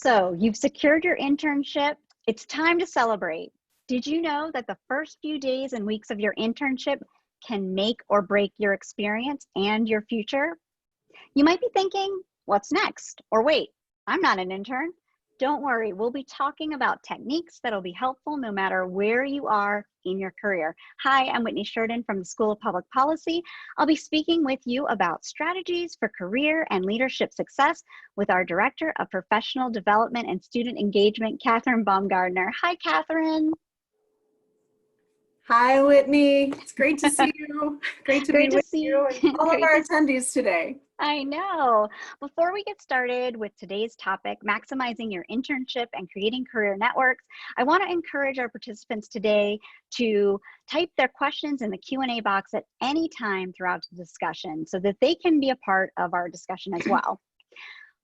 So you've secured your internship. It's time to celebrate. Did you know that the first few days and weeks of your internship can make or break your experience and your future? You might be thinking, what's next? Or wait, I'm not an intern. Don't worry, we'll be talking about techniques that'll be helpful no matter where you are in your career. Hi, I'm Whitney Sheridan from the School of Public Policy. I'll be speaking with you about strategies for career and leadership success with our Director of Professional Development and Student Engagement, Catherine Baumgardner. Hi, Catherine. Hi, Whitney. It's great to see you. Great to be with you and all of our attendees today. I know. Before we get started with today's topic, maximizing your internship and creating career networks, I want to encourage our participants today to type their questions in the Q&A box at any time throughout the discussion so that they can be a part of our discussion as well.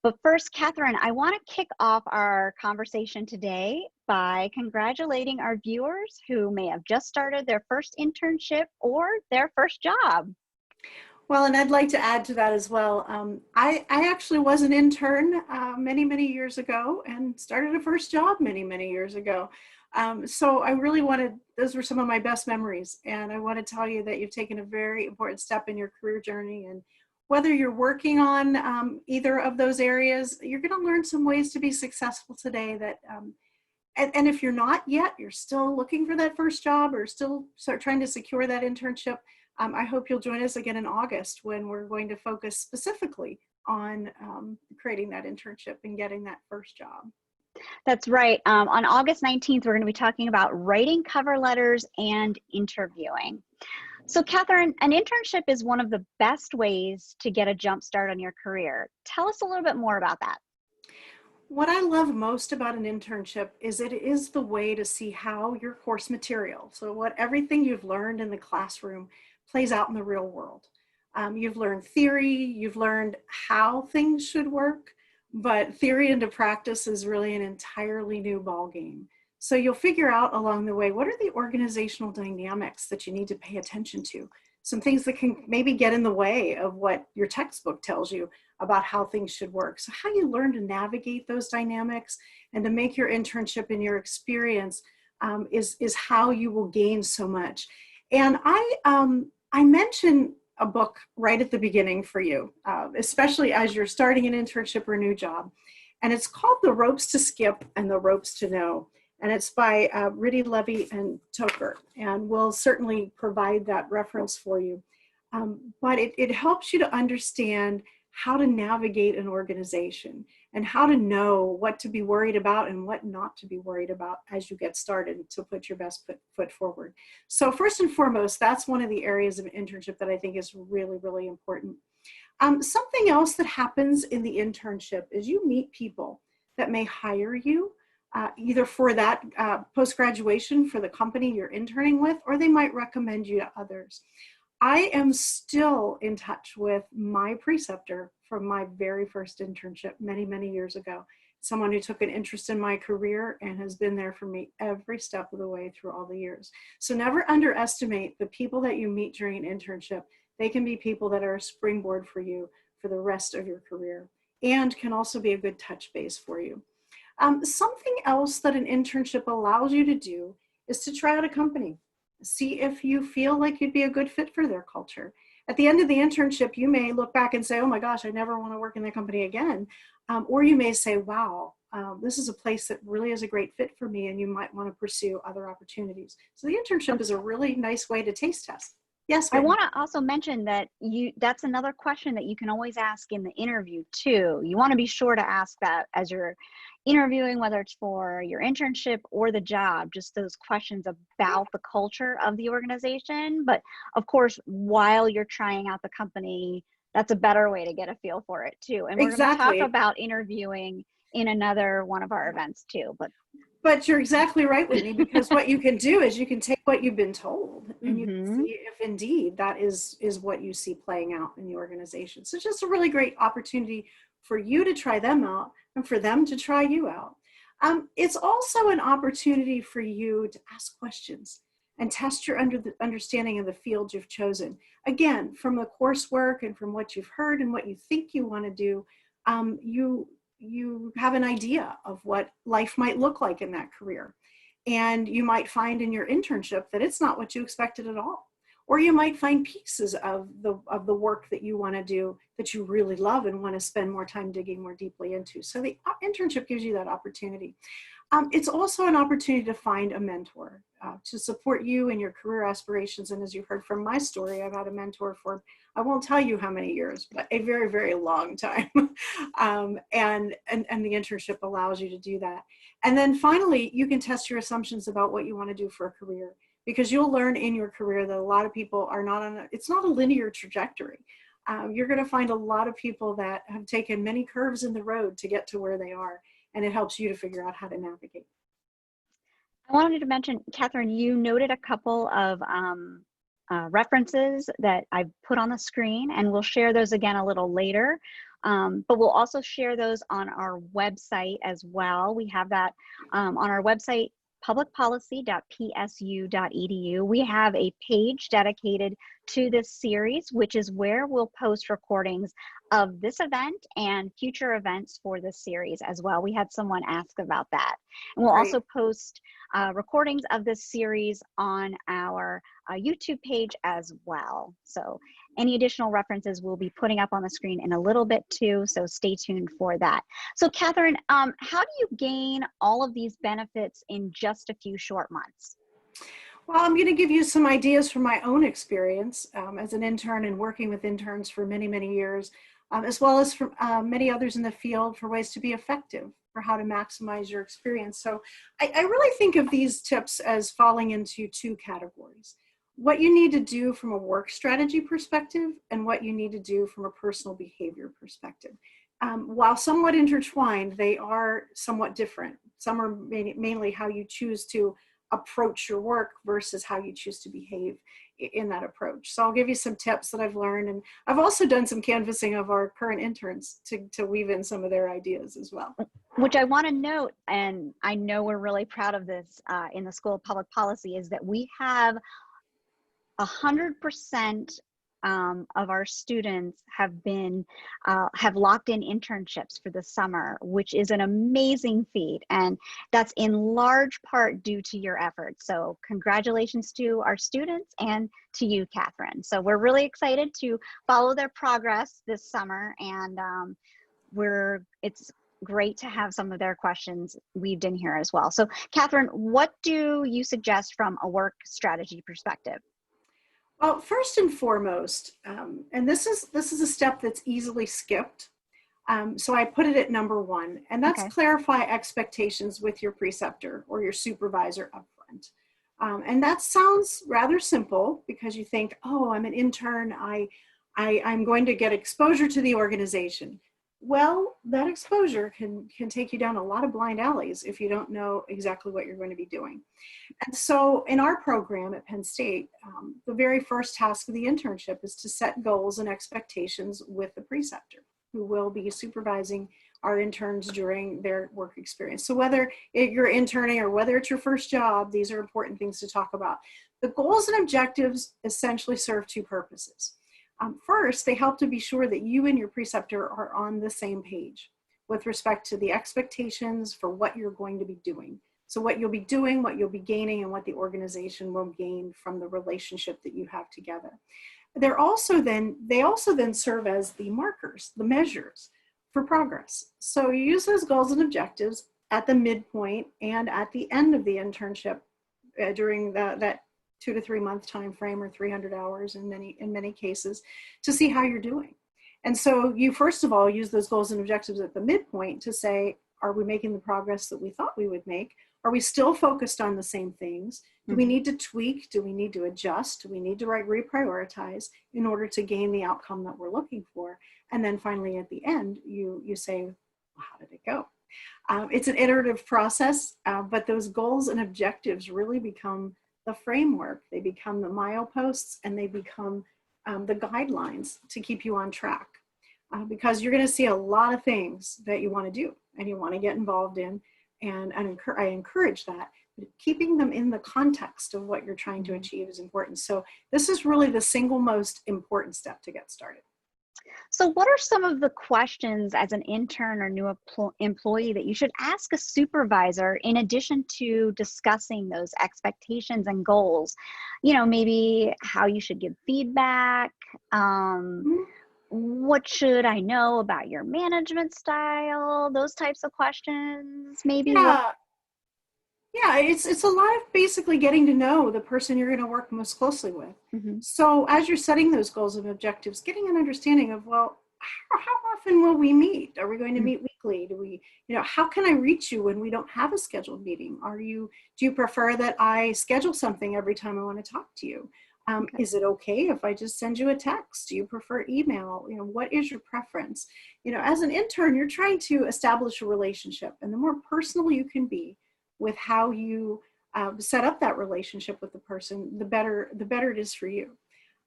But first, Catherine, I want to kick off our conversation today by congratulating our viewers who may have just started their first internship or their first job. Well, and I'd like to add to that as well. I actually was an intern many years ago and started a first job many years ago. So I really wanted, those were some of my best memories. And I want to tell you that you've taken a very important step in your career journey. And whether you're working on either of those areas, you're going to learn some ways to be successful today that, and if you're not yet, you're still looking for that first job or still trying to secure that internship, I hope you'll join us again in August when we're going to focus specifically on creating that internship and getting that first job. That's right. On August 19th, we're going to be talking about writing cover letters and interviewing. So Catherine, an internship is one of the best ways to get a jump start on your career. Tell us a little bit more about that. What I love most about an internship is it is the way to see how your course material, so what everything you've learned in the classroom plays out in the real world. You've learned theory, you've learned how things should work, but theory into practice is really an entirely new ballgame. So you'll figure out along the way, what are the organizational dynamics that you need to pay attention to? Some things that can maybe get in the way of what your textbook tells you about how things should work. So how you learn to navigate those dynamics and to make your internship and your experience is how you will gain so much. And I mentioned a book right at the beginning for you, especially as you're starting an internship or a new job. And it's called The Ropes to Skip and the Ropes to Know. And it's by Riddy, Levy, and Toker. And we'll certainly provide that reference for you. But it helps you to understand how to navigate an organization and how to know what to be worried about and what not to be worried about as you get started to put your best foot forward. So first and foremost, that's one of the areas of internship that I think is really important. Something else that happens in the internship is you meet people that may hire you either for that post-graduation for the company you're interning with, or they might recommend you to others. I am still in touch with my preceptor from my very first internship many years ago. Someone who took an interest in my career and has been there for me every step of the way through all the years. So never underestimate the people that you meet during an internship. They can be people that are a springboard for you for the rest of your career and can also be a good touch base for you. Something else that an internship allows you to do is to try out a company. See if you feel like you'd be a good fit for their culture. At the end of the internship, you may look back and say, oh my gosh, I never want to work in that company again. Or you may say, wow, this is a place that really is a great fit for me, and you might want to pursue other opportunities. So the internship is a really nice way to taste test. Yes, I want to also mention that that's another question that you can always ask in the interview too. You want to be sure to ask that as you're interviewing, whether it's for your internship or the job, just those questions about the culture of the organization. But of course, while you're trying out the company, that's a better way to get a feel for it too. And we're going to talk about interviewing in another one of our events too. But you're exactly right, Whitney, because what you can do is you can take what you've been told and you can see if indeed that is what you see playing out in the organization. So it's just a really great opportunity for you to try them out and for them to try you out. It's also an opportunity for you to ask questions and test your understanding of the field you've chosen. Again, from the coursework and from what you've heard and what you think you want to do, you have an idea of what life might look like in that career. And you might find in your internship that it's not what you expected at all. Or you might find pieces of the work that you want to do that you really love and want to spend more time digging more deeply into. So the internship gives you that opportunity. It's also an opportunity to find a mentor to support you in your career aspirations. And as you heard from my story, I've had a mentor for, I won't tell you how many years, but a very, very long time. And the internship allows you to do that. And then finally, you can test your assumptions about what you want to do for a career, because you'll learn in your career that a lot of people are not on it's not a linear trajectory. You're going to find a lot of people that have taken many curves in the road to get to where they are. And it helps you to figure out how to navigate. I wanted to mention, Catherine, you noted a couple of references that I've put on the screen, and we'll share those again a little later. But we'll also share those on our website as well. We have that on our website, publicpolicy.psu.edu. We have a page dedicated to this series, which is where we'll post recordings of this event and future events for this series as well. We had someone ask about that. And we'll also post recordings of this series on our YouTube page as well. So any additional references we'll be putting up on the screen in a little bit too, so stay tuned for that. So Catherine, how do you gain all of these benefits in just a few short months? Well, I'm going to give you some ideas from my own experience as an intern and working with interns for many, many years, as well as from many others in the field for ways to be effective, for how to maximize your experience. So I really think of these tips as falling into two categories: what you need to do from a work strategy perspective and what you need to do from a personal behavior perspective. While somewhat intertwined, they are somewhat different. Some are mainly how you choose to approach your work versus how you choose to behave in that approach. So I'll give you some tips that I've learned, and I've also done some canvassing of our current interns to weave in some of their ideas as well. Which I want to note, and I know we're really proud of this in the School of Public Policy, is that we have 100% of our students have locked in internships for the summer, which is an amazing feat, and that's in large part due to your efforts. So congratulations to our students and to you, Catherine. So we're really excited to follow their progress this summer, and it's great to have some of their questions weaved in here as well. So Catherine, what do you suggest from a work strategy perspective? Well, first and foremost, and this is a step that's easily skipped. So I put it at number one, and that's clarify expectations with your preceptor or your supervisor upfront. And that sounds rather simple because you think, oh, I'm an intern, I'm going to get exposure to the organization. Well, that exposure can take you down a lot of blind alleys if you don't know exactly what you're going to be doing. And so in our program at Penn State, the very first task of the internship is to set goals and expectations with the preceptor, who will be supervising our interns during their work experience. So whether you're interning or whether it's your first job, these are important things to talk about. The goals and objectives essentially serve two purposes. First, they help to be sure that you and your preceptor are on the same page with respect to the expectations for what you're going to be doing. So what you'll be doing, what you'll be gaining, and what the organization will gain from the relationship that you have together. They also then serve as the markers, the measures for progress. So you use those goals and objectives at the midpoint and at the end of the internship during that 2 to 3 month time frame, or 300 hours in many cases, to see how you're doing. And so you first of all use those goals and objectives at the midpoint to say, are we making the progress that we thought we would make? Are we still focused on the same things? Do we need to tweak? Do we need to adjust? Do we need to reprioritize in order to gain the outcome that we're looking for? And then finally at the end, you say, well, how did it go? It's an iterative process, but those goals and objectives really become the framework. They become the mileposts, and they become the guidelines to keep you on track, because you're going to see a lot of things that you want to do and you want to get involved in, and I encourage that. But keeping them in the context of what you're trying to achieve is important. So this is really the single most important step to get started. So, what are some of the questions as an intern or new employee that you should ask a supervisor in addition to discussing those expectations and goals? Maybe how you should give feedback. Um, Mhm. what should I know about your management style? Those types of questions. Maybe what? Yeah, yeah, it's a lot of basically getting to know the person you're going to work most closely with. Mhm. So as you're setting those goals and objectives, getting an understanding of, well, how often will we meet? Are we going to Mm. meet weekly? Do we, how can I reach you when we don't have a scheduled meeting? Do you prefer that I schedule something every time I want to talk to you? Okay. Is it okay if I just send you a text? Do you prefer email? What is your preference? As an intern, you're trying to establish a relationship, and the more personal you can be with how you set up that relationship with the person, the better it is for you.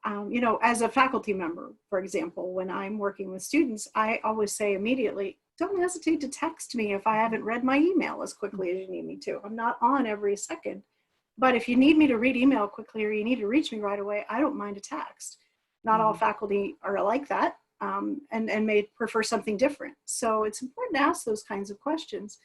As a faculty member, for example, when I'm working with students, I always say immediately, don't hesitate to text me if I haven't read my email as quickly as you need me to. I'm not on every second. But if you need me to read email quickly or you need to reach me right away, I don't mind a text. Not all Mhm. faculty are like that, and may prefer something different. So it's important to ask those kinds of questions,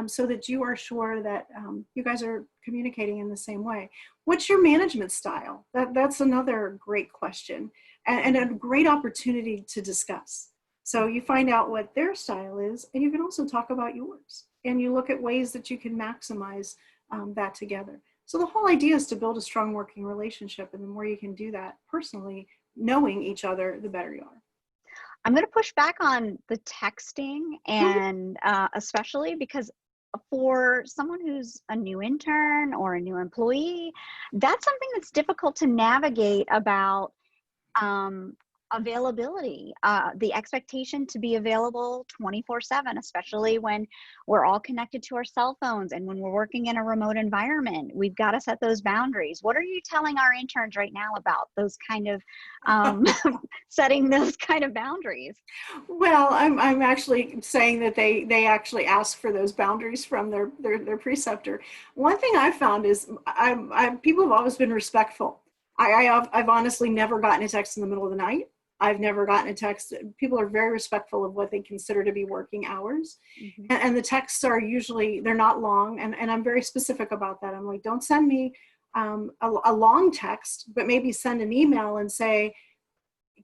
so that you are sure that you guys are communicating in the same way. What's your management style? That's another great question, and a great opportunity to discuss. So you find out what their style is, and you can also talk about yours. And you look at ways that you can maximize that together. So the whole idea is to build a strong working relationship, and the more you can do that personally, knowing each other, the better you are. I'm going to push back on the texting, Mhm. and especially because for someone who's a new intern or a new employee, that's something that's difficult to navigate about um, availability, the expectation to be available 24/7, especially when we're all connected to our cell phones and when we're working in a remote environment. We've got to set those boundaries. What are you telling our interns right now about those kind of um, setting those kind of boundaries? Well, I'm actually saying that they actually ask for those boundaries from their preceptor. One thing I've found is people have always been respectful. I've honestly never gotten a text in the middle of the night. I've never gotten a text. People are very respectful of what they consider to be working hours. Mhm. And the texts are usually, they're not long. And I'm very specific about that. I'm like, don't send me a long text, but maybe send an email and say,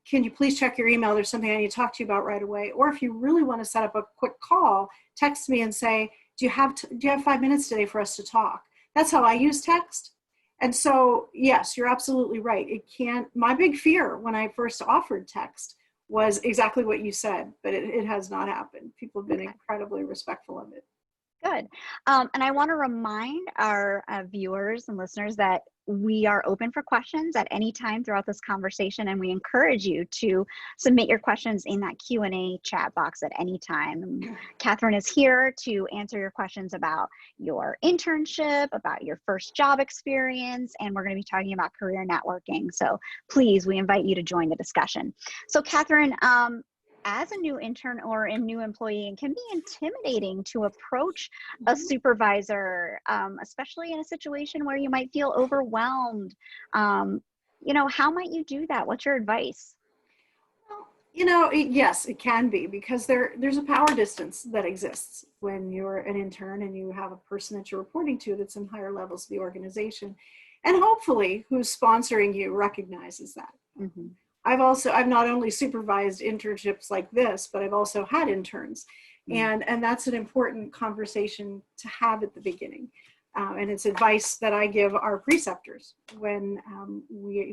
can you please check your email? There's something I need to talk to you about right away. Or if you really want to set up a quick call, text me and say, do you have 5 minutes today for us to talk? That's how I use text. And so, yes, you're absolutely right. It can't, my big fear when I first offered text was exactly what you said, but it has not happened. People have been Okay. incredibly respectful of it. Good. And I want to remind our viewers and listeners that we are open for questions at any time throughout this conversation, and we encourage you to submit your questions in that Q&A chat box at any time. And Catherine is here to answer your questions about your internship, about your first job experience, and we're going to be talking about career networking. So please, we invite you to join the discussion. So Catherine, as a new intern or a new employee, it can be intimidating to approach a Mhm. supervisor, especially in a situation where you might feel overwhelmed. Um, how might you do that? What's your advice? Well, yes, it can be because there's a power distance that exists when you're an intern and you have a person that you're reporting to that's in higher levels of the organization. And hopefully who's sponsoring you recognizes that. Hmm. I've not only supervised internships like this, but I've also had interns. And that's an important conversation to have at the beginning. And it's advice that I give our preceptors when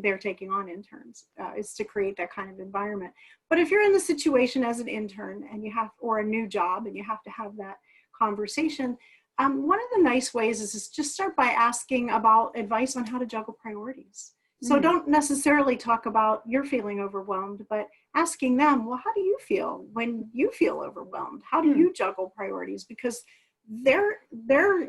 they're taking on interns, is to create that kind of environment. But if you're in the situation as an intern and or a new job and you have to have that conversation, one of the nice ways is just start by asking about advice on how to juggle priorities. So Mm. don't necessarily talk about you're feeling overwhelmed, but asking them, well, how do you feel when you feel overwhelmed? How do Mm. you juggle priorities? Because their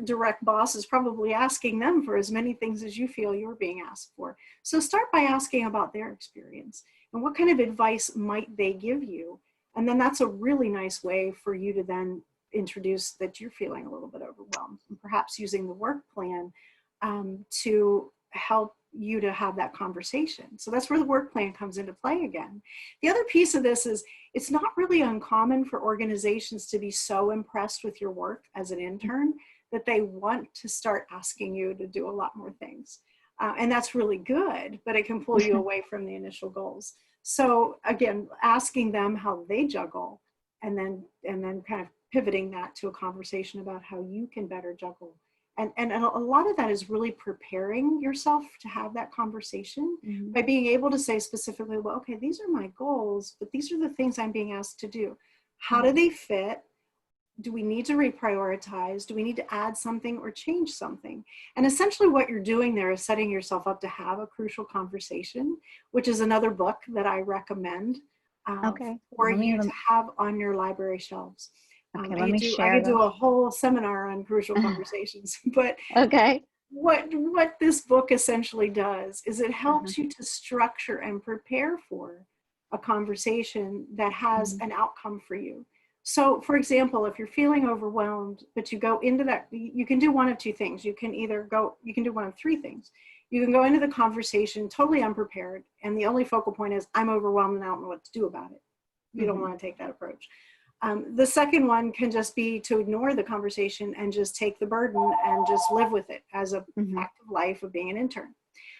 direct boss is probably asking them for as many things as you feel you're being asked for. So start by asking about their experience and what kind of advice might they give you. And then that's a really nice way for you to then introduce that you're feeling a little bit overwhelmed, and perhaps using the work plan to help you to have that conversation. So that's where the work plan comes into play again. The other piece of this is it's not really uncommon for organizations to be so impressed with your work as an intern that they want to start asking you to do a lot more things. And that's really good, but it can pull you away from the initial goals. So again, asking them how they juggle and then kind of pivoting that to a conversation about how you can better juggle. And a lot of that is really preparing yourself to have that conversation by being able to say specifically, well, okay, these are my goals, but these are the things I'm being asked to do. How do they fit? Do we need to reprioritize? Do we need to add something or change something? And essentially what you're doing there is setting yourself up to have a crucial conversation, which is another book that I recommend for you to have on your library shelves. Okay, let me share. I could do a whole seminar on crucial conversations, but what this book essentially does is it helps you to structure and prepare for a conversation that has an outcome for you. So for example, if you're feeling overwhelmed, but you go into that, you can do one of two things. You can do one of three things. You can go into the conversation totally unprepared, and the only focal point is, I'm overwhelmed and I don't know what to do about it. You don't want to take that approach. The second one can just be to ignore the conversation and just take the burden and just live with it as a fact of life of being an intern.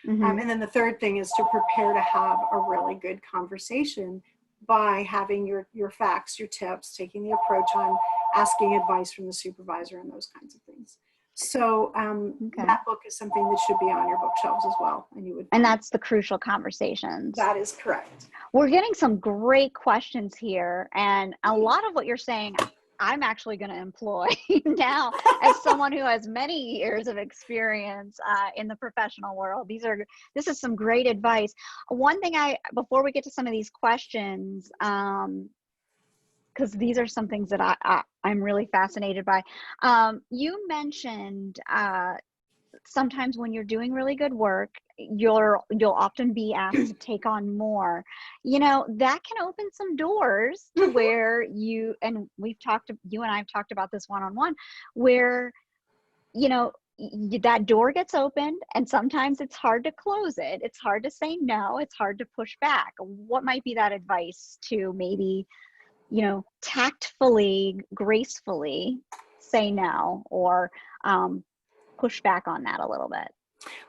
And then the third thing is to prepare to have a really good conversation by having your facts, your tips, taking the approach on asking advice from the supervisor and those kinds of things. So that book is something that should be on your bookshelves as well. And that's the crucial conversations. That is correct. We're getting some great questions here. And a lot of what you're saying, I'm actually going to employ now as someone who has many years of experience in the professional world. This is some great advice. One thing before we get to some of these questions, because these are some things that I'm really fascinated by. You mentioned sometimes when you're doing really good work, you'll often be asked to take on more. That can open some doors to where you and I have talked about this one-on-one, where that door gets opened and sometimes it's hard to close it. It's hard to say no. It's hard to push back. What might be that advice to maybe tactfully, gracefully say no or push back on that a little bit?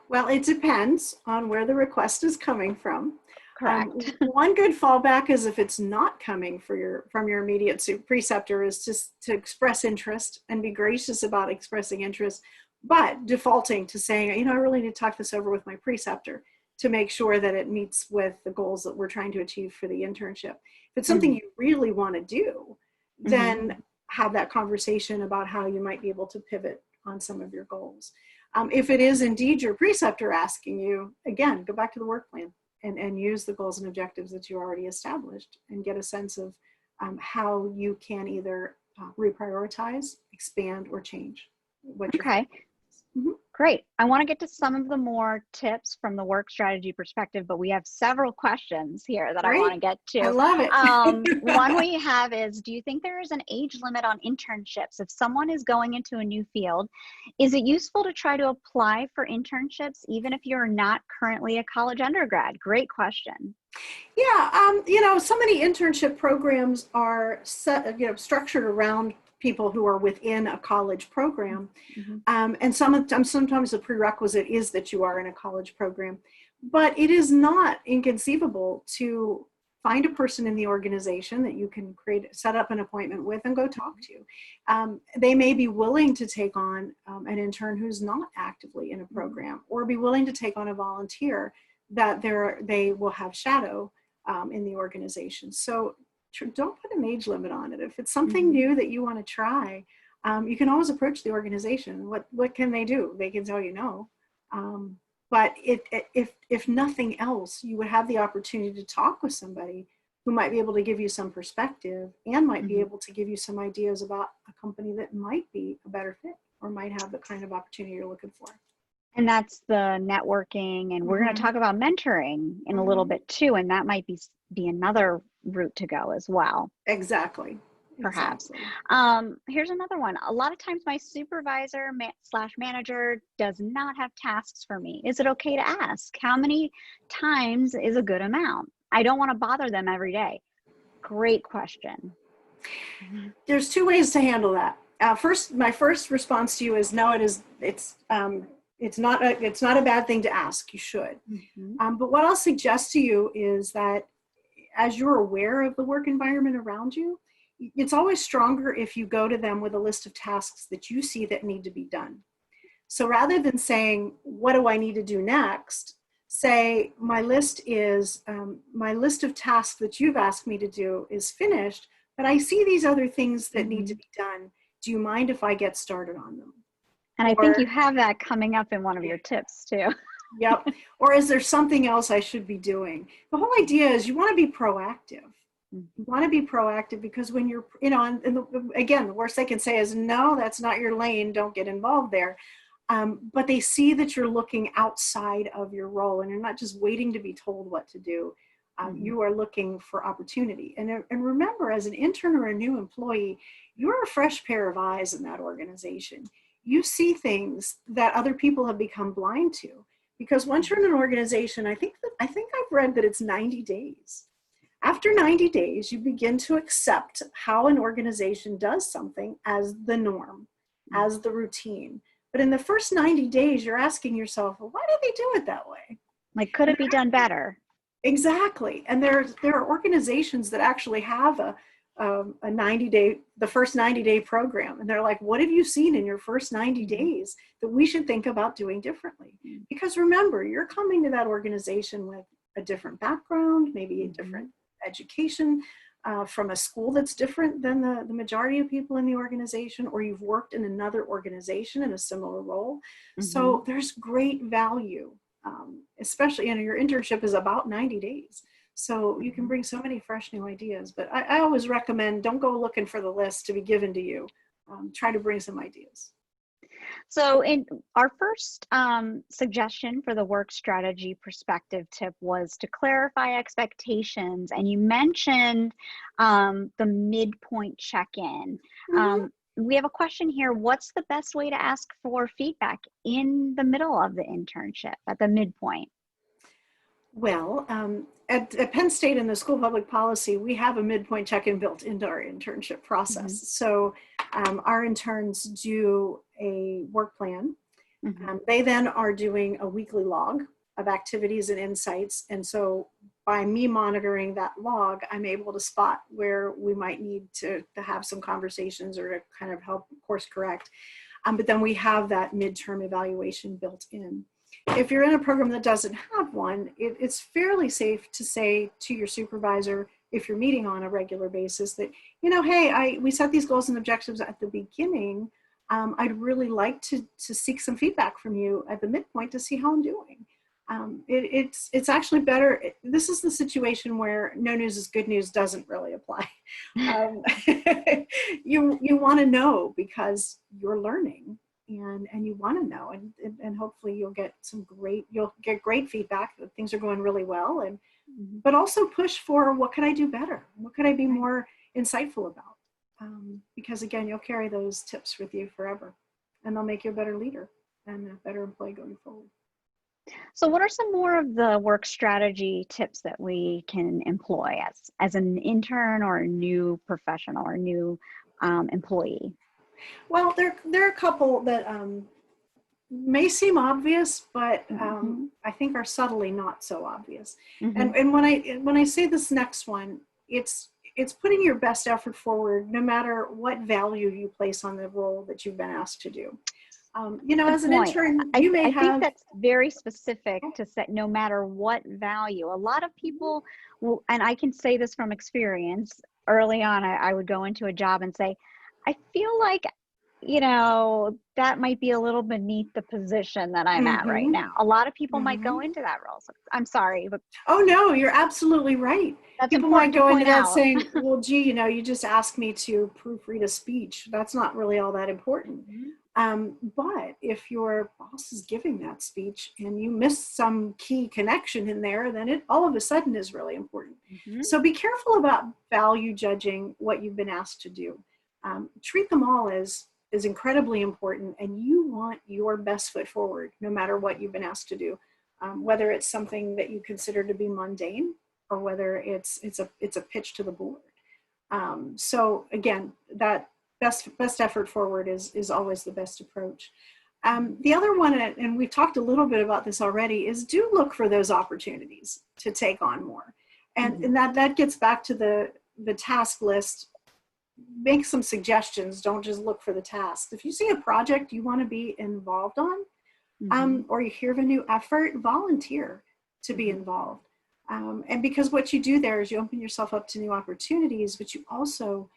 Well, it depends on where the request is coming from. Correct. One good fallback is if it's not coming from your immediate preceptor is just to express interest and be gracious about expressing interest, but defaulting to saying, I really need to talk this over with my preceptor to make sure that it meets with the goals that we're trying to achieve for the internship. If it's something you really want to do, then have that conversation about how you might be able to pivot on some of your goals. If it is indeed your preceptor asking you, again, go back to the work plan and use the goals and objectives that you already established and get a sense of how you can either reprioritize, expand, or change what you're doing. Great. I want to get to some of the more tips from the work strategy perspective, but we have several questions here that I want to get to. I love it. One we have is, do you think there is an age limit on internships? If someone is going into a new field, is it useful to try to apply for internships even if you're not currently a college undergrad? Great question. Yeah, so many internship programs are structured around people who are within a college program. And sometimes the prerequisite is that you are in a college program, but it is not inconceivable to find a person in the organization that you can set up an appointment with and go talk to. They may be willing to take on an intern who's not actively in a program, or be willing to take on a volunteer that they will have shadow in the organization. So don't put an age limit on it. If it's something new that you want to try, you can always approach the organization. What can they do? They can tell you no. But if nothing else, you would have the opportunity to talk with somebody who might be able to give you some perspective and might be able to give you some ideas about a company that might be a better fit or might have the kind of opportunity you're looking for. And that's the networking, and we're going to talk about mentoring in a little bit too, and that might be another route to go as well. Exactly. perhaps. Exactly. Here's another one. A lot of times my supervisor slash manager does not have tasks for me. Is it okay to ask? How many times is a good amount? I don't want to bother them every day. Great question. There's two ways to handle that. My first response to you is no. It's not a bad thing to ask. You should. But what I'll suggest to you is that as you're aware of the work environment around you, it's always stronger if you go to them with a list of tasks that you see that need to be done. So rather than saying, what do I need to do next? Say, my list of tasks that you've asked me to do is finished, but I see these other things that need to be done. Do you mind if I get started on them? And I think you have that coming up in one of your tips too. Yep. Or is there something else I should be doing? The whole idea is you want to be proactive. You want to be proactive because when you're, again, the worst they can say is, no, that's not your lane. Don't get involved there. But they see that you're looking outside of your role and you're not just waiting to be told what to do. You are looking for opportunity. And remember, as an intern or a new employee, you're a fresh pair of eyes in that organization. You see things that other people have become blind to. Because once you're in an organization, I think I've read that it's 90 days. After 90 days, you begin to accept how an organization does something as the norm, as the routine. But in the first 90 days, you're asking yourself, well, why did they do it that way? Like, could it be done better? Exactly. And there are organizations that actually have a 90-day, the first 90-day program. And they're like, what have you seen in your first 90 days that we should think about doing differently? Because remember, you're coming to that organization with a different background, maybe a different education, from a school that's different than the majority of people in the organization, or you've worked in another organization in a similar role. So there's great value, especially, your internship is about 90 days. So you can bring so many fresh new ideas, but I always recommend don't go looking for the list to be given to you. Try to bring some ideas. So in our first suggestion for the work strategy perspective tip was to clarify expectations. And you mentioned the midpoint check-in. We have a question here. What's the best way to ask for feedback in the middle of the internship at the midpoint? Well, at Penn State in the School of Public Policy, we have a midpoint check-in built into our internship process. So our interns do a work plan. They then are doing a weekly log of activities and insights. And so by me monitoring that log, I'm able to spot where we might need to have some conversations or to kind of help course correct. But then we have that midterm evaluation built in. If you're in a program that doesn't have one, it's fairly safe to say to your supervisor, if you're meeting on a regular basis, that, hey, we set these goals and objectives at the beginning. I'd really like to seek some feedback from you at the midpoint to see how I'm doing. It's actually better. This is the situation where no news is good news doesn't really apply. You want to know because you're learning. And you want to know, and hopefully you'll get great feedback that things are going really well, and but also push for what could I do better? What could I be more insightful about? Because again, you'll carry those tips with you forever, and they'll make you a better leader and a better employee going forward. So what are some more of the work strategy tips that we can employ as an intern or a new professional or new employee? Well, there are a couple that may seem obvious, but I think are subtly not so obvious. And when I say this next one, it's putting your best effort forward, no matter what value you place on the role that you've been asked to do. As an intern, I think that's very specific to set no matter what value. A lot of people will, and I can say this from experience, early on, I would go into a job and say, I feel like, that might be a little beneath the position that I'm at right now. A lot of people might go into that role. So I'm sorry, but oh no, you're absolutely right. People might go into that saying, well, gee, you just asked me to proofread a speech. That's not really all that important. But if your boss is giving that speech and you miss some key connection in there, then it all of a sudden is really important. Mm-hmm. So be careful about value judging what you've been asked to do. Treat them all as incredibly important, and you want your best foot forward no matter what you've been asked to do, whether it's something that you consider to be mundane or whether it's a pitch to the board. So again, that best effort forward is always the best approach. The other one, and we've talked a little bit about this already, is do look for those opportunities to take on more. And that gets back to the task list. Make some suggestions. Don't just look for the tasks. If you see a project you want to be involved on, or you hear of a new effort, volunteer to be involved. And because what you do there is you open yourself up to new opportunities, but you also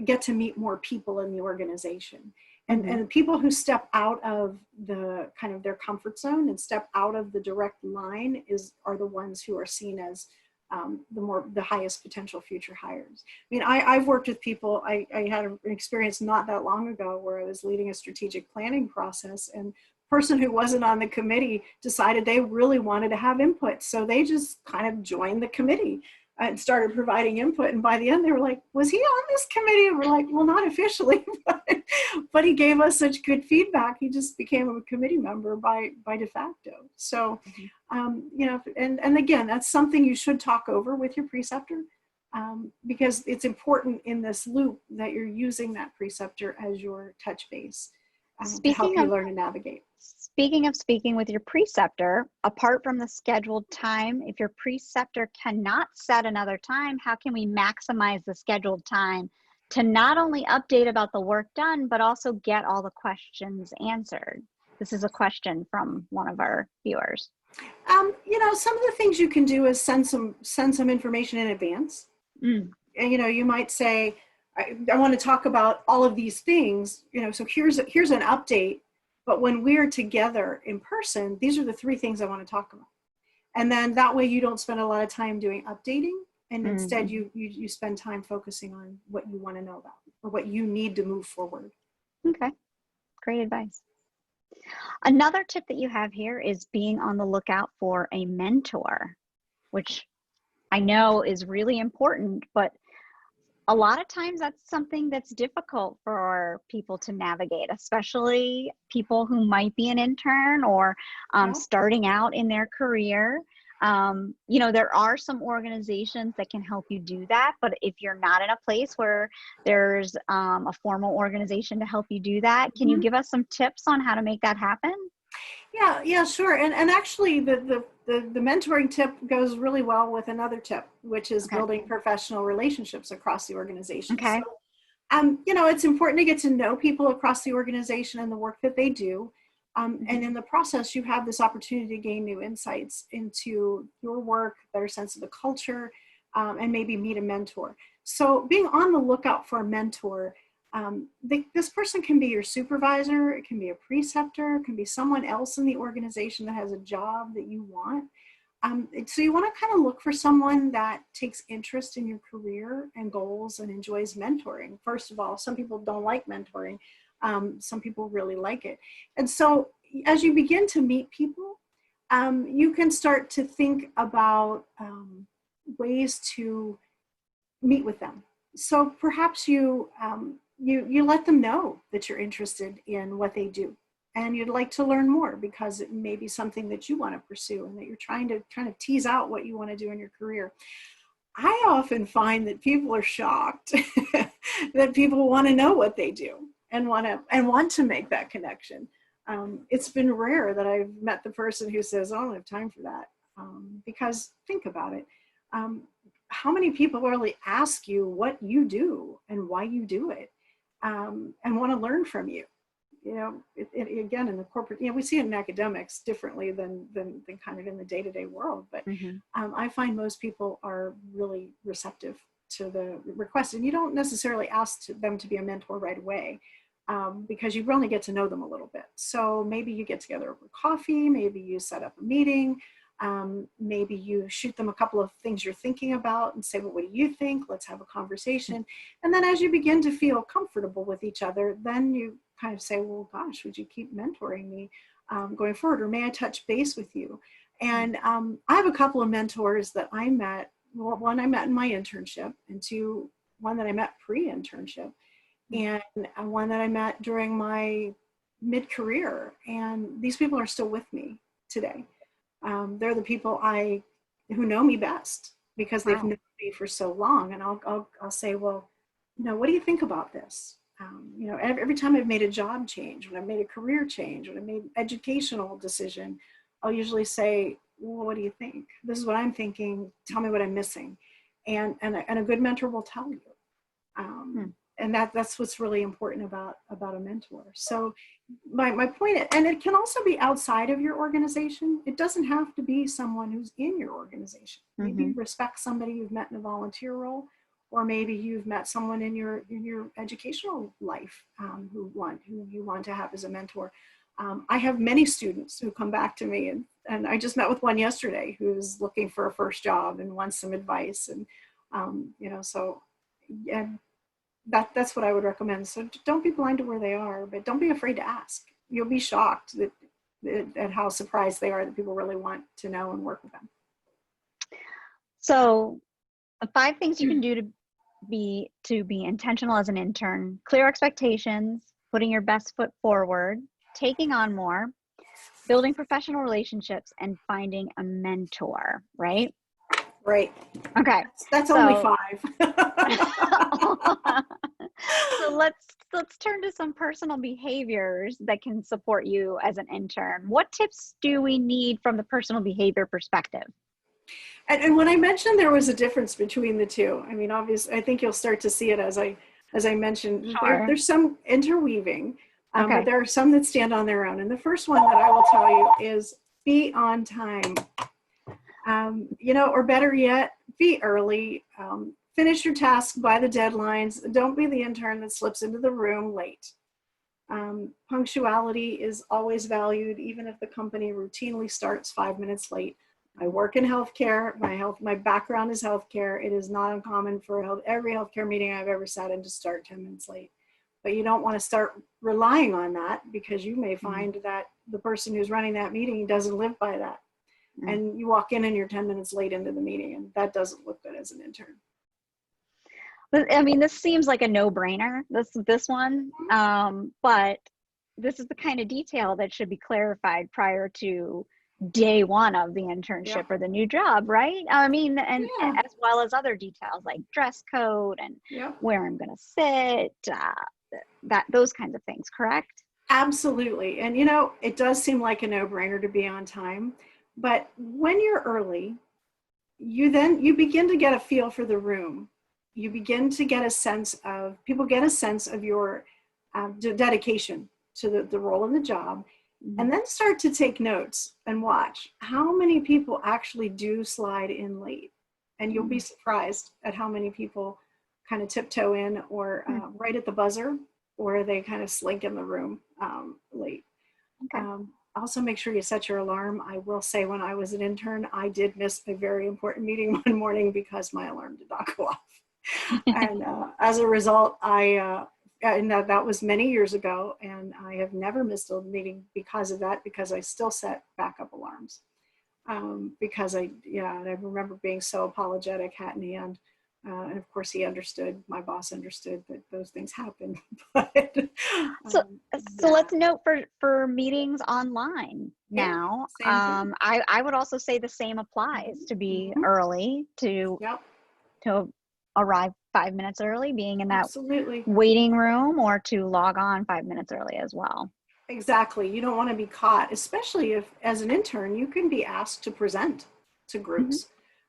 get to meet more people in the organization. And people who step out of the kind of their comfort zone and step out of the direct line are the ones who are seen as the highest potential future hires. I mean, I've worked with people. I had an experience not that long ago where I was leading a strategic planning process, and person who wasn't on the committee decided they really wanted to have input. So they just kind of joined the committee and started providing input. And by the end, they were like, was he on this committee? And we're like, well, not officially, but he gave us such good feedback. He just became a committee member by de facto. So, you know, and again, that's something you should talk over with your preceptor, because it's important in this loop that you're using that preceptor as your touch base to help you learn to navigate. Speaking of speaking with your preceptor, apart from the scheduled time, if your preceptor cannot set another time, how can we maximize the scheduled time to not only update about the work done, but also get all the questions answered? This is a question from one of our viewers. You know, some of the things you can do is send some information in advance. And, you know, you might say, I want to talk about all of these things, you know, so here's an update. But when we're together in person, these are the 3 things I want to talk about. And then that way you don't spend a lot of time doing updating. And instead you spend time focusing on what you want to know about or what you need to move forward. Okay, great advice. Another tip that you have here is being on the lookout for a mentor, which I know is really important, but a lot of times that's something that's difficult for people to navigate, especially people who might be an intern or starting out in their career. You know, there are some organizations that can help you do that, but if you're not in a place where there's a formal organization to help you do that, can you give us some tips on how to make that happen? Yeah, sure. And actually the mentoring tip goes really well with another tip, which is building professional relationships across the organization. Okay. So, you know, it's important to get to know people across the organization and the work that they do. And in the process, you have this opportunity to gain new insights into your work, better sense of the culture, and maybe meet a mentor. So being on the lookout for a mentor, this person can be your supervisor, it can be a preceptor, it can be someone else in the organization that has a job that you want. So you want to kind of look for someone that takes interest in your career and goals and enjoys mentoring. First of all, some people don't like mentoring. Some people really like it. And so as you begin to meet people, you can start to think about ways to meet with them. So perhaps you let them know that you're interested in what they do and you'd like to learn more because it may be something that you want to pursue and that you're trying to kind of tease out what you want to do in your career. I often find that people are shocked that people want to know what they do and want to make that connection. It's been rare that I've met the person who says, "I don't have time for that," because think about it. How many people really ask you what you do and why you do it, and want to learn from you? You know, again, in the corporate, you know, we see it in academics differently than kind of in the day-to-day world. But I find most people are really receptive to the request, and you don't necessarily ask them to be a mentor right away. Because you only get to know them a little bit. So maybe you get together over coffee, maybe you set up a meeting, Maybe you shoot them a couple of things you're thinking about and say, well, what do you think? Let's have a conversation. And then as you begin to feel comfortable with each other, then you kind of say, well, gosh, would you keep mentoring me going forward? Or may I touch base with you? And I have a couple of mentors that I met. Well, one I met in my internship, and one that I met pre-internship, and one that I met during my mid-career. And these people are still with me today. They're the people who know me best because they've known me for so long. And I'll say, well, what do you think about this? Every time I've made a job change, when I've made a career change, when I made an educational decision, I'll usually say, well, what do you think? This is what I'm thinking. Tell me what I'm missing. And a good mentor will tell you. And that's what's really important about a mentor. So my point, and it can also be outside of your organization. It doesn't have to be someone who's in your organization. Maybe you respect somebody you've met in a volunteer role, or maybe you've met someone in your educational life who you want to have as a mentor. I have many students who come back to me, and I just met with one yesterday who's looking for a first job and wants some advice. And that's what I would recommend. So don't be blind to where they are, but don't be afraid to ask. You'll be shocked at how surprised they are that people really want to know and work with them. So 5 things you can do to be intentional as an intern: clear expectations, putting your best foot forward, taking on more, building professional relationships, and finding a mentor, right? Right. Okay. That's only 5. So let's turn to some personal behaviors that can support you as an intern. What tips do we need from the personal behavior perspective? And when I mentioned there was a difference between the two, I mean, obviously, I think you'll start to see it as I mentioned. Sure. There's some interweaving, Okay. but there are some that stand on their own. And the first one that I will tell you is be on time. Or better yet, be early. Finish your task by the deadlines. Don't be the intern that slips into the room late. Punctuality is always valued, even if the company routinely starts 5 minutes late. I work in healthcare. My background is healthcare. It is not uncommon for every healthcare meeting I've ever sat in to start 10 minutes late. But you don't want to start relying on that, because you may find that the person who's running that meeting doesn't live by that. And you walk in and you're 10 minutes late into the meeting, and that doesn't look good as an intern. I mean, this seems like a no-brainer, this one, but this is the kind of detail that should be clarified prior to day one of the internship or the new job, right? I mean, and as well as other details like dress code and where I'm going to sit, those kinds of things, correct? Absolutely. And it does seem like a no-brainer to be on time, but when you're early, you begin to get a feel for the room. You begin to get a sense of your dedication to the role of the job, and then start to take notes and watch how many people actually do slide in late. And you'll be surprised at how many people kind of tiptoe in or right at the buzzer, or they kind of slink in the room late. Okay. Also, make sure you set your alarm. I will say, when I was an intern, I did miss a very important meeting one morning because my alarm did not go off. And as a result, and that was many years ago, and I have never missed a meeting because of that, because I still set backup alarms. Because I remember being so apologetic, hat in hand. And of course, my boss understood that those things happen. But, so let's note for meetings online now. I would also say the same applies to be early, to arrive 5 minutes early, being in that waiting room, or to log on 5 minutes early as well. Exactly. You don't want to be caught, especially if, as an intern, you can be asked to present to groups.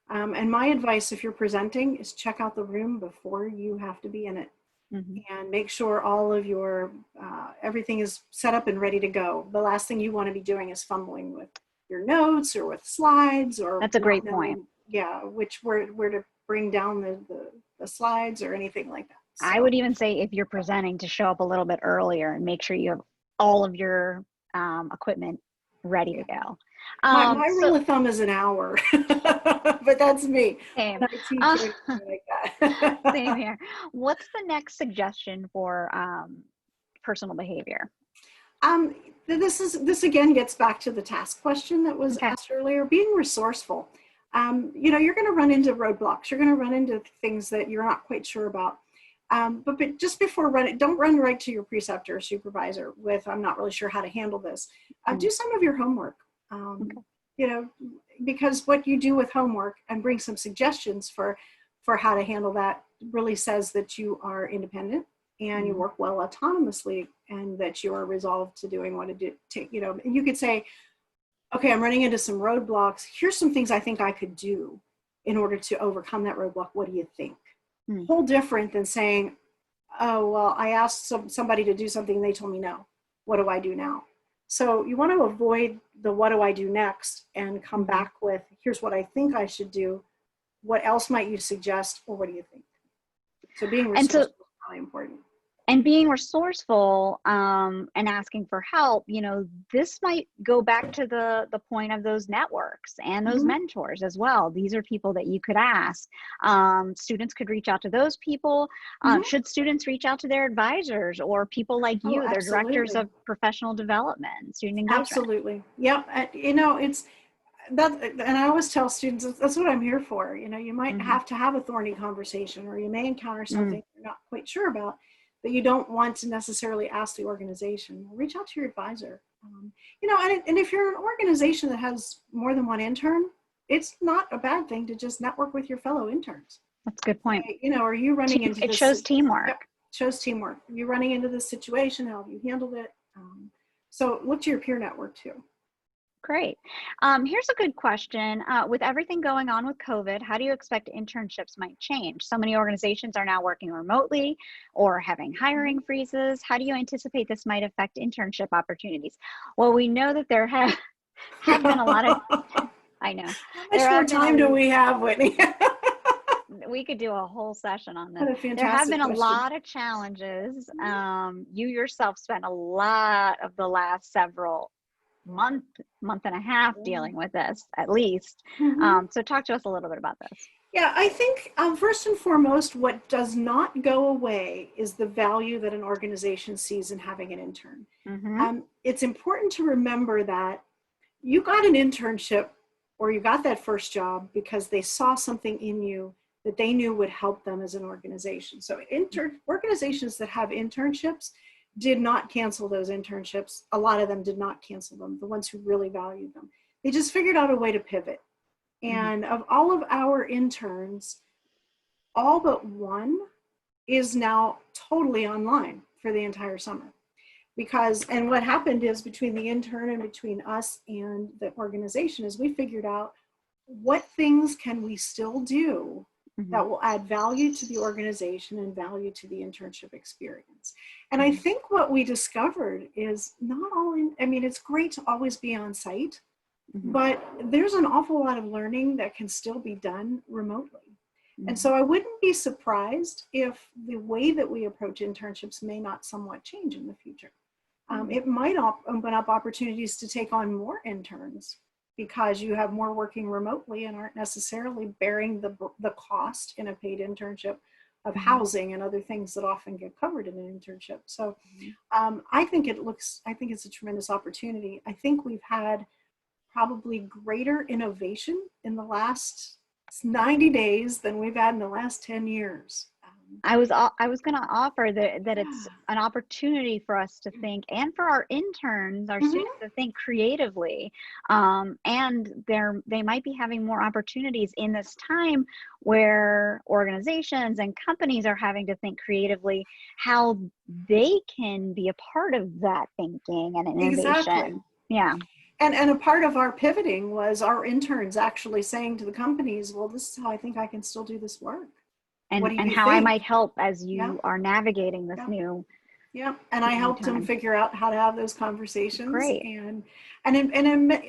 And my advice, if you're presenting, is check out the room before you have to be in it, and make sure all of your everything is set up and ready to go. The last thing you want to be doing is fumbling with your notes or with slides, or that's a great point. Yeah, where to bring down the slides or anything like that. So, I would even say, if you're presenting, to show up a little bit earlier and make sure you have all of your equipment ready to go. My So rule of thumb is an hour, but that's me. same. When I teach Uh, or anything like Same that. here. What's the next suggestion for personal behavior? Um, this again gets back to the task question that was Okay. asked earlier. Being resourceful. You're going to run into roadblocks. You're going to run into things that you're not quite sure about. But just before running, don't run right to your preceptor or supervisor with, I'm not really sure how to handle this. Do some of your homework. Okay. You know, because what you do with homework and bring some suggestions for how to handle that really says that you are independent and you work well autonomously, and that you are resolved to doing what to do. And you could say, okay, I'm running into some roadblocks. Here's some things I think I could do in order to overcome that roadblock. What do you think? Whole different than saying, oh, well, I asked somebody to do something and they told me no. What do I do now? So you want to avoid the what do I do next and come back with, here's what I think I should do. What else might you suggest, or what do you think? So being And resourceful so, is really important. and being resourceful and asking for help, this might go back to the point of those networks and those mentors as well. These are people that you could ask. Students could reach out to those people. Should students reach out to their advisors or people like Oh, you, their directors absolutely. of professional development, student engagement? Absolutely. Yep. It's that, and I always tell students that's what I'm here for. You might have to have a thorny conversation, or you may encounter something you're not quite sure about, that you don't want to necessarily ask the organization. Reach out to your advisor. And if you're an organization that has more than one intern, it's not a bad thing to just network with your fellow interns. That's a good point. Are you running into It this? shows teamwork. Yep, shows teamwork. Are you running into this situation? How have you handled it? So look to your peer network too. Great. Here's a good question. With everything going on with COVID, how do you expect internships might change? So many organizations are now working remotely or having hiring freezes. How do you anticipate this might affect internship opportunities? Well, we know that there have been a lot of, I know. How much more time do we have, Whitney? We could do a whole session on this. What a fantastic There have been a question. lot of challenges. You yourself spent a lot of the last several month and a half dealing with this, at least. So talk to us a little bit about this. Yeah, I think first and foremost, what does not go away is the value that an organization sees in having an intern. It's important to remember that you got an internship or you got that first job because they saw something in you that they knew would help them as an organization. So organizations that have internships did not cancel those internships. A lot of them did not cancel them, the ones who really valued them. They just figured out a way to pivot. And of all of our interns, all but one is now totally online for the entire summer. And what happened is between the intern and between us and the organization is we figured out what things can we still do that will add value to the organization and value to the internship experience. And I think what we discovered is it's great to always be on site, but there's an awful lot of learning that can still be done remotely. And so I wouldn't be surprised if the way that we approach internships may not somewhat change in the future. It might open up opportunities to take on more interns because you have more working remotely and aren't necessarily bearing the cost in a paid internship of housing and other things that often get covered in an internship. So I think it's a tremendous opportunity. I think we've had probably greater innovation in the last 90 days than we've had in the last 10 years. I was going to offer that it's an opportunity for us to think, and for our interns, our students, to think creatively. And they might be having more opportunities in this time where organizations and companies are having to think creatively how they can be a part of that thinking and innovation. Exactly. Yeah. And a part of our pivoting was our interns actually saying to the companies, well, this is how I think I can still do this work. And how I might help as you are navigating this new. Yeah, and I helped them figure out how to have those conversations. Great.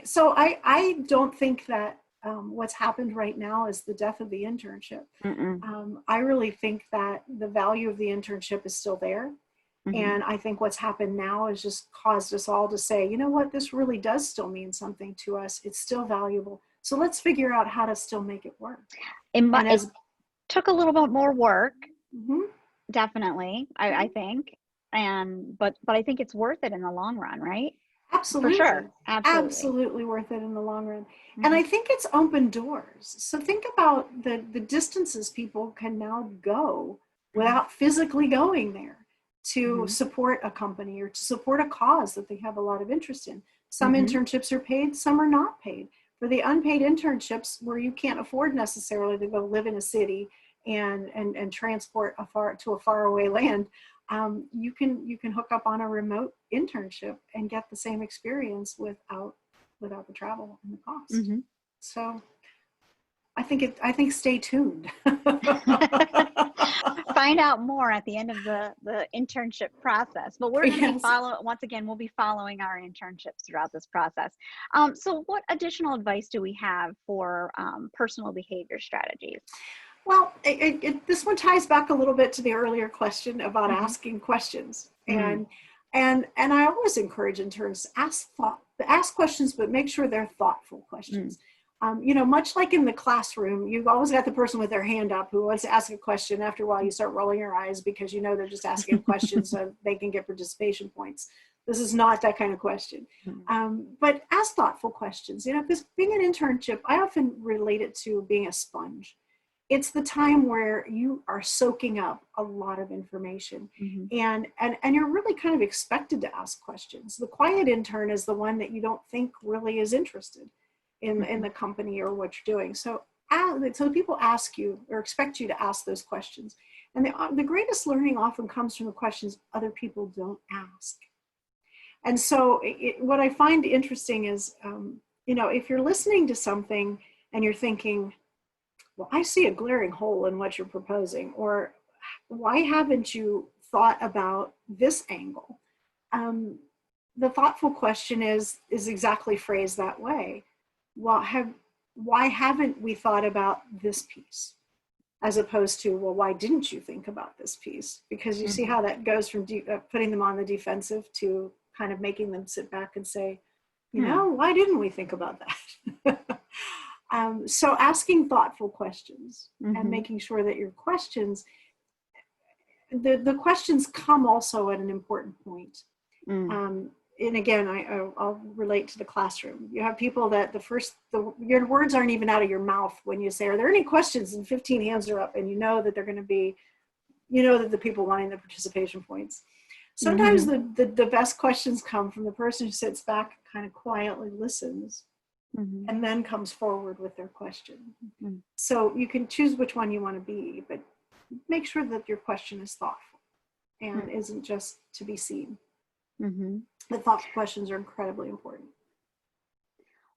So I don't think that what's happened right now is the death of the internship. I really think that the value of the internship is still there. And I think what's happened now is just caused us all to say, you know what, this really does still mean something to us. It's still valuable. So let's figure out how to still make it work. It took a little bit more work, definitely, Mm-hmm. I think. But I think it's worth it in the long run, right? Absolutely. For sure. Absolutely worth it in the long run. And I think it's opened doors. So think about the distances people can now go without physically going there to support a company or to support a cause that they have a lot of interest in. Some internships are paid, some are not paid. For the unpaid internships where you can't afford necessarily to go live in a city and transport to a faraway land, you can hook up on a remote internship and get the same experience without the travel and the cost. So I think stay tuned. Find out more at the end of the internship process. But we're going to be once again, we'll be following our internships throughout this process. So what additional advice do we have for personal behavior strategies? Well, this one ties back a little bit to the earlier question about asking questions. And I always encourage interns to ask questions, but make sure they're thoughtful questions. Much like in the classroom, you've always got the person with their hand up who wants to ask a question. After a while, you start rolling your eyes because you know they're just asking a question so they can get participation points. This is not that kind of question. But ask thoughtful questions, because being an internship, I often relate it to being a sponge. It's the time where you are soaking up a lot of information and you're really kind of expected to ask questions. The quiet intern is the one that you don't think really is interested in the company or what you're doing. So people ask you or expect you to ask those questions. And the greatest learning often comes from the questions other people don't ask. And so what I find interesting is, if you're listening to something and you're thinking, well, I see a glaring hole in what you're proposing, or why haven't you thought about this angle? The thoughtful question is exactly phrased that way. Well, why haven't we thought about this piece? As opposed to, well, why didn't you think about this piece? Because you see how that goes from putting them on the defensive to kind of making them sit back and say, why didn't we think about that? So asking thoughtful questions and making sure that your questions, the questions come also at an important point. And again, I'll relate to the classroom. You have people that your words aren't even out of your mouth when you say, are there any questions? And 15 hands are up, and you know that they're going to be, that the people wanting the participation points. Sometimes the best questions come from the person who sits back, kind of quietly listens, and then comes forward with their question. So you can choose which one you want to be, but make sure that your question is thoughtful and isn't just to be seen. The thoughtful questions are incredibly important.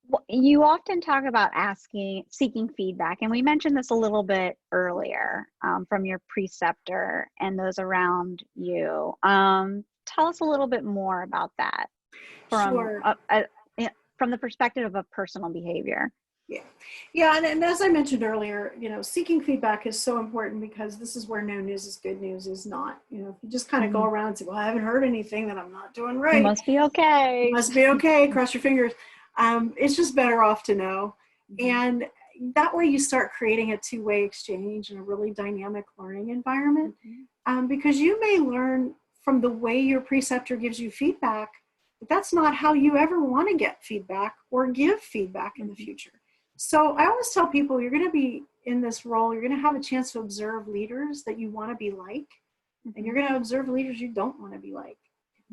Well, you often talk about seeking feedback, and we mentioned this a little bit earlier from your preceptor and those around you. Tell us a little bit more about that from the perspective of a personal behavior. Yeah, and as I mentioned earlier, seeking feedback is so important because this is where no news is good news is not. If you just kind of go around and say, well, I haven't heard anything that I'm not doing right. It must be okay. It must be okay. Cross your fingers. It's just better off to know. And that way you start creating a two-way exchange and a really dynamic learning environment because you may learn from the way your preceptor gives you feedback, but that's not how you ever want to get feedback or give feedback in the future. So I always tell people, you're going to be in this role, you're going to have a chance to observe leaders that you want to be like, and you're going to observe leaders you don't want to be like.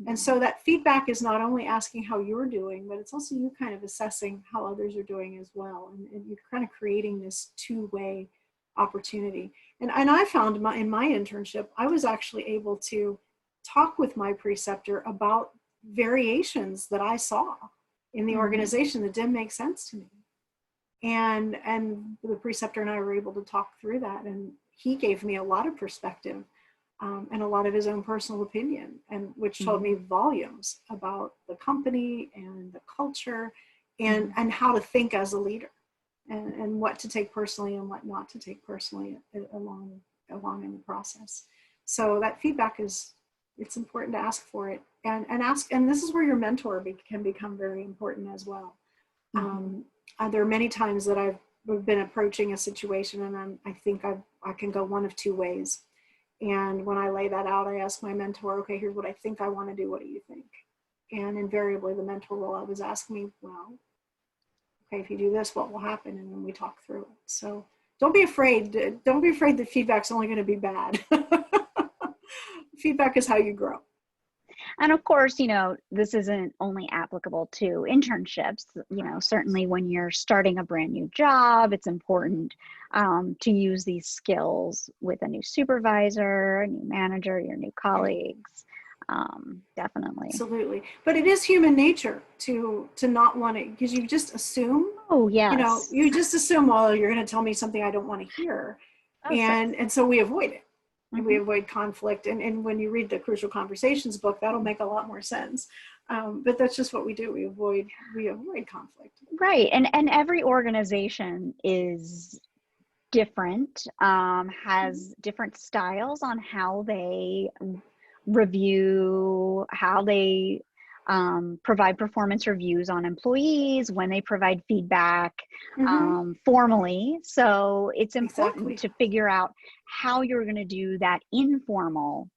And so that feedback is not only asking how you're doing, but it's also you kind of assessing how others are doing as well. And you're kind of creating this two-way opportunity. And I found in my internship, I was actually able to talk with my preceptor about variations that I saw in the organization that didn't make sense to me. And the preceptor and I were able to talk through that, and he gave me a lot of perspective and a lot of his own personal opinion, and which told me volumes about the company and the culture and how to think as a leader and what to take personally and what not to take personally along in the process. So that feedback is It's important to ask for it, and ask, and this is where your mentor can become very important as well. There are many times that I've been approaching a situation and I think I can go one of two ways. And when I lay that out, I ask my mentor, okay, here's what I think I want to do. What do you think? And invariably the mentor will always ask me, well, okay, if you do this, what will happen? And then we talk through it. So don't be afraid. Don't be afraid that feedback's only going to be bad. Feedback is how you grow. And of course, you know, this isn't only applicable to internships. You know, certainly when you're starting a brand new job, it's important to use these skills with a new supervisor, a new manager, your new colleagues. Definitely. Absolutely. But it is human nature to not want to, because you just assume. Oh, yes. You know, you just assume, well, you're going to tell me something I don't want to hear. Oh, and so we avoid it. And we avoid conflict. And when you read the Crucial Conversations book, that'll make a lot more sense. But that's just what we do. We avoid conflict. Right. And every organization is different, has different styles on how they review, how they provide performance reviews on employees, when they provide feedback formally. So it's important to figure out how you're going to do that informal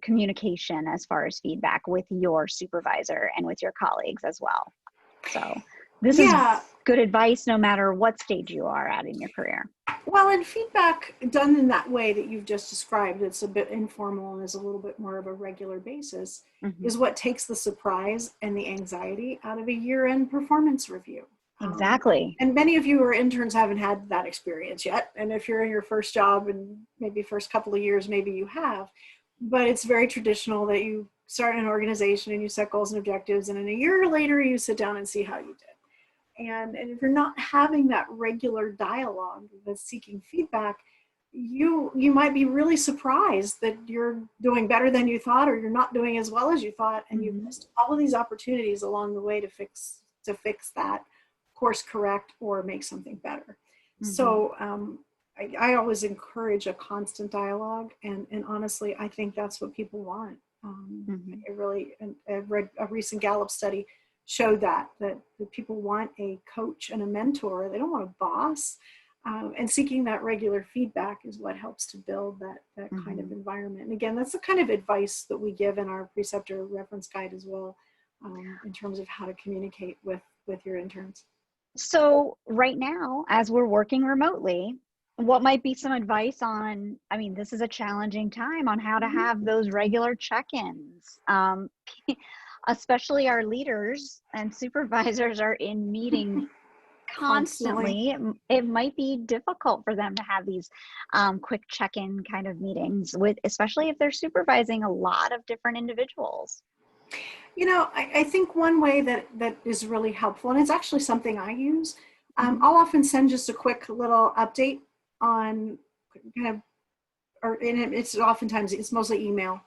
communication as far as feedback with your supervisor and with your colleagues as well. So this is good advice no matter what stage you are at in your career. Well, and feedback done in that way that you've just described, it's a bit informal and is a little bit more of a regular basis, is what takes the surprise and the anxiety out of a year-end performance review. Exactly. And many of you who are interns haven't had that experience yet. And if you're in your first job and maybe first couple of years, maybe you have. But it's very traditional that you start in an organization and you set goals and objectives, and in a year later you sit down and see how you did. And if you're not having that regular dialogue that's seeking feedback, you might be really surprised that you're doing better than you thought, or you're not doing as well as you thought, and you've missed all of these opportunities along the way to fix that, course correct, or make something better. So I always encourage a constant dialogue, and honestly, I think that's what people want. I read a recent Gallup study showed that people want a coach and a mentor. They don't want a boss. And seeking that regular feedback is what helps to build that kind of environment. And again, that's the kind of advice that we give in our preceptor reference guide as well, in terms of how to communicate with your interns. So right now, as we're working remotely, what might be some advice on, I mean, this is a challenging time, on how to have those regular check-ins. Especially our leaders and supervisors are in meetings constantly. It might be difficult for them to have these quick check-in kind of meetings, especially if they're supervising a lot of different individuals. You know, I think one way that is really helpful, and it's actually something I use, I'll often send just a quick little update on kind of, it's mostly email.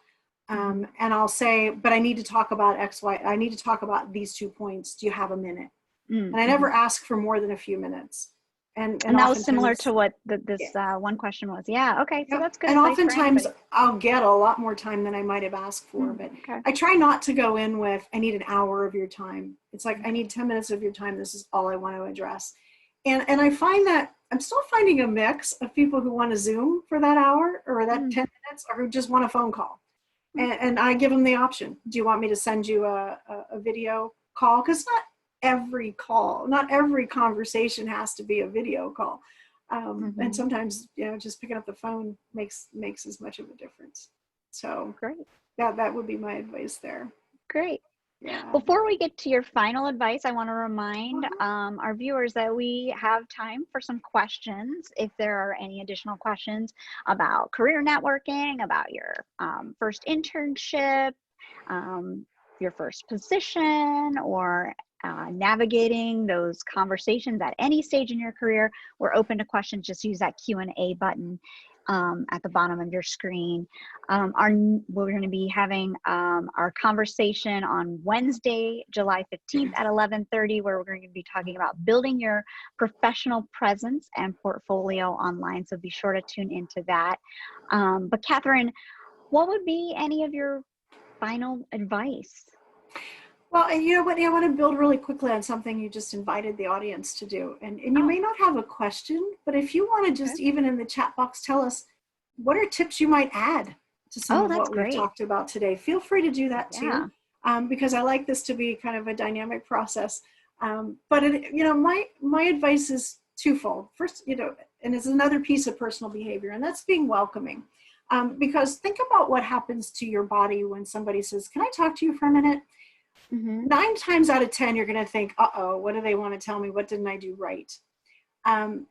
And I'll say, but I need to talk about X, Y. I need to talk about these 2 points. Do you have a minute? And I never ask for more than a few minutes. And that was similar to what this one question was. Yeah. Okay. So that's good. And oftentimes I'll get a lot more time than I might have asked for, but I try not to go in with, I need an hour of your time. It's like, I need 10 minutes of your time. This is all I want to address. And I find that I'm still finding a mix of people who want to Zoom for that hour or that 10 minutes, or who just want a phone call. And I give them the option. Do you want me to send you a video call? Because not every conversation has to be a video call. And sometimes, just picking up the phone makes as much of a difference. So great. That would be my advice there. Great. Yeah. Before we get to your final advice, I want to remind our viewers that we have time for some questions. If there are any additional questions about career networking, about your first internship, your first position, or navigating those conversations at any stage in your career, we're open to questions. Just use that Q&A button at the bottom of your screen. We're going to be having our conversation on Wednesday, July 15th at 11:30, where we're going to be talking about building your professional presence and portfolio online. So be sure to tune into that. But Catherine, What would be any of your final advice? Well, and you know what, I want to build really quickly on something you just invited the audience to do. And you Oh, may not have a question, but if you want to okay. just even in the chat box, tell us what are tips you might add to some Oh, of that's what we've great. talked about today. Feel free to do that Yeah. too, because I like this to be kind of a dynamic process. But you know, my advice is twofold. First, you know, and it's another piece of personal behavior, and that's being welcoming. Because think about what happens to your body when somebody says, "Can I talk to you for a minute?" Mm-hmm. 9 times out of 10, you're going to think, uh-oh, what do they want to tell me? What didn't I do right? And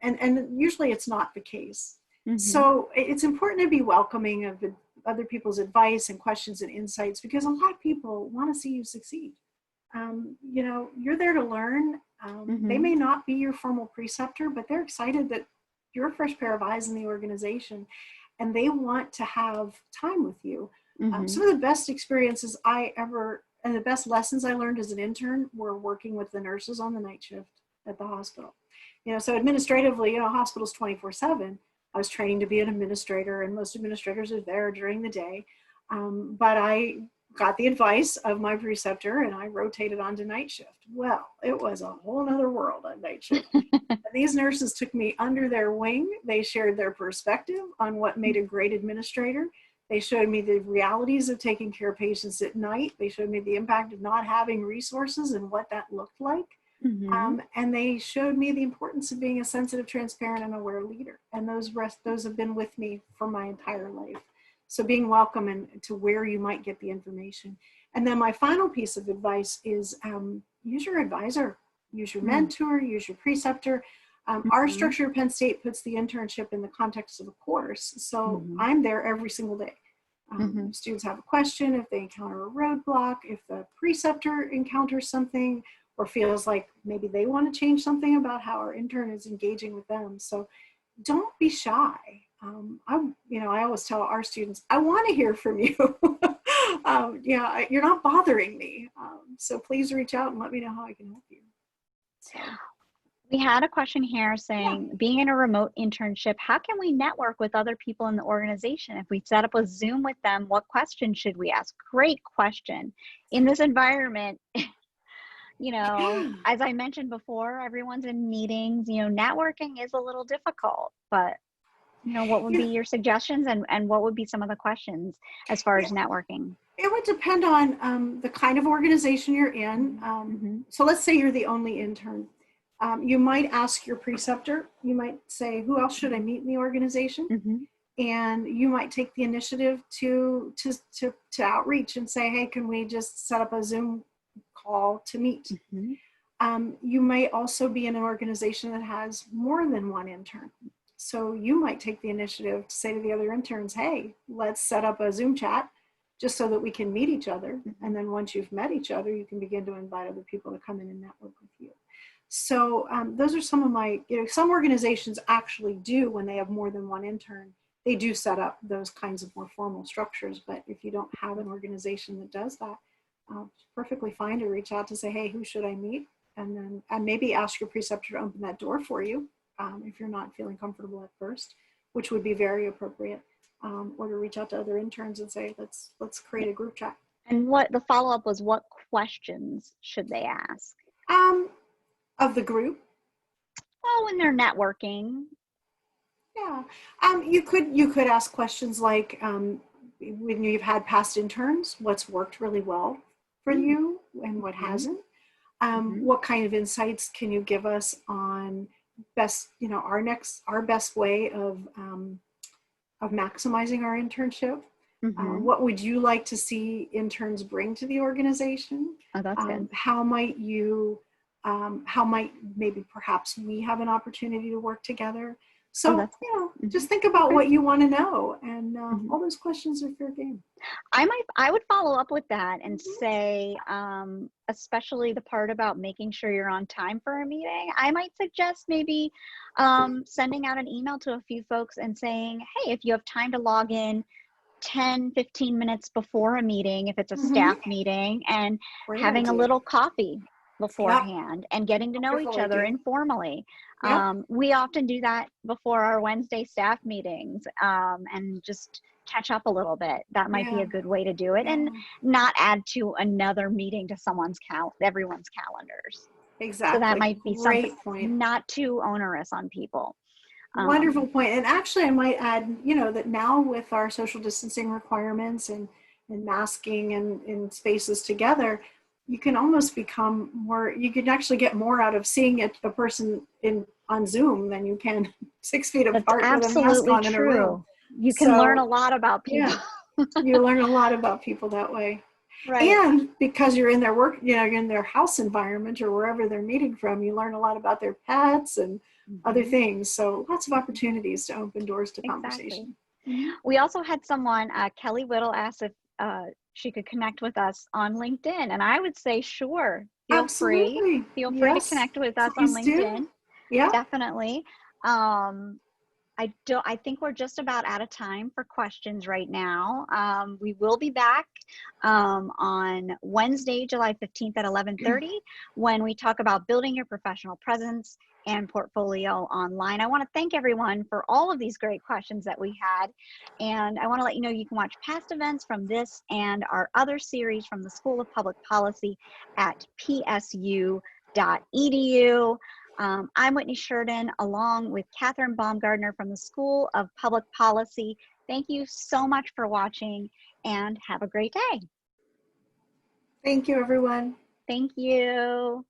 usually it's not the case. Mm-hmm. So it's important to be welcoming of other people's advice and questions and insights, because a lot of people want to see you succeed. You know, you're there to learn. They Mm-hmm. may not be your formal preceptor, but they're excited that you're a fresh pair of eyes in the organization, and they want to have time with you. Mm-hmm. Some of the best experiences and the best lessons I learned as an intern were working with the nurses on the night shift at the hospital. You know, so administratively, you know, hospital's 24/7. I was training to be an administrator, and most administrators are there during the day. But I got the advice of my preceptor, and I rotated onto night shift. Well, it was a whole nother world on night shift. And these nurses took me under their wing. They shared their perspective on what made a great administrator. They showed me the realities of taking care of patients at night. They showed me the impact of not having resources and what that looked like. Mm-hmm. And they showed me the importance of being a sensitive, transparent, and aware leader. And those have been with me for my entire life. So being welcome and to where you might get the information. And then my final piece of advice is use your advisor, use your mentor, use your preceptor. Our Mm-hmm. structure at Penn State puts the internship in the context of a course. So Mm-hmm. I'm there every single day. Mm-hmm. Students have a question, if they encounter a roadblock, if the preceptor encounters something, or feels like maybe they want to change something about how our intern is engaging with them. So don't be shy. I always tell our students, I want to hear from you. You're not bothering me. So please reach out and let me know how I can help you. So, We had a question here yeah. saying, being in a remote internship, how can we network with other people in the organization? If we set up a Zoom with them, what questions should we ask? Great question. In this environment, you know, as I mentioned before, everyone's in meetings, you know, networking is a little difficult, but you know, what would be You your suggestions and what would be some of the questions as far as know, networking? it would depend on the kind of organization you're in. Mm-hmm. So let's say you're the only intern. You might ask your preceptor, you might say, who else should I meet in the organization? Mm-hmm. And you might take the initiative to outreach and say, hey, can we just set up a Zoom call to meet? Mm-hmm. You may also be in an organization that has more than one intern. So you might take the initiative to say to the other interns, hey, let's set up a Zoom chat just so that we can meet each other. And then once you've met each other, you can begin to invite other people to come in and network with you. So those are some of my, some organizations actually do, when they have more than one intern, they do set up those kinds of more formal structures. But if you don't have an organization that does that, it's perfectly fine to reach out to say, hey, who should I meet? And then maybe ask your preceptor to open that door for you if you're not feeling comfortable at first, which would be very appropriate. Or to reach out to other interns and say, let's create a group chat. And what the follow-up was, what questions should they ask? Of the group. Oh, when they're networking. Yeah, you could ask questions like, when you've had past interns, what's worked really well for you and what Mm-hmm. hasn't. Mm-hmm. What kind of insights can you give us on our best way of maximizing our internship? Mm-hmm. What would you like to see interns bring to the organization? Oh, that's good. How might maybe perhaps we have an opportunity to work together? Oh, So, that's good. just think about Okay. what you want to know, and Mm-hmm. all those questions are fair game. I would follow up with that and say, especially the part about making sure you're on time for a meeting, I might suggest maybe sending out an email to a few folks and saying, hey, if you have time to log in 10, 15 minutes before a meeting, if it's a Mm-hmm. staff meeting, and Great having a idea. little coffee Yep. beforehand and getting to know each Wonderful other idea. informally. Yep. We often do that before our Wednesday staff meetings, and just catch up a little bit. That might be Yeah. a good way to do it, Yeah. and not add to another meeting to everyone's calendars. So that Exactly. might be something Great point. not too onerous on people. Wonderful point. And actually, I might add, that now with our social distancing requirements and masking and in spaces together, you can almost become more, you can actually get more out of seeing a person on Zoom than you can 6 feet That's apart with a mask absolutely on in a room. true. You can learn a So, lot about people. yeah, you learn a lot about people that way. Right. And because you're in their work, you're in their house environment or wherever they're meeting from, you learn a lot about their pets and other Mhm. things. So lots of opportunities to open doors to Exactly. conversation. Mhm. We also had someone, Kelly Whittle, asked if she could connect with us on LinkedIn, and I would say, sure, feel free. Absolutely. Feel free to Yes, connect with us on please do. LinkedIn. Yeah. Definitely. I think we're just about out of time for questions right now. We will be back on Wednesday, July 15th at 11:30 when we talk about building your professional presence and portfolio online. I want to thank everyone for all of these great questions that we had. And I want to let you know you can watch past events from this and our other series from the School of Public Policy at psu.edu. I'm Whitney Sheridan, along with Catherine Baumgardner from the School of Public Policy. Thank you so much for watching, and have a great day. Thank you, everyone. Thank you.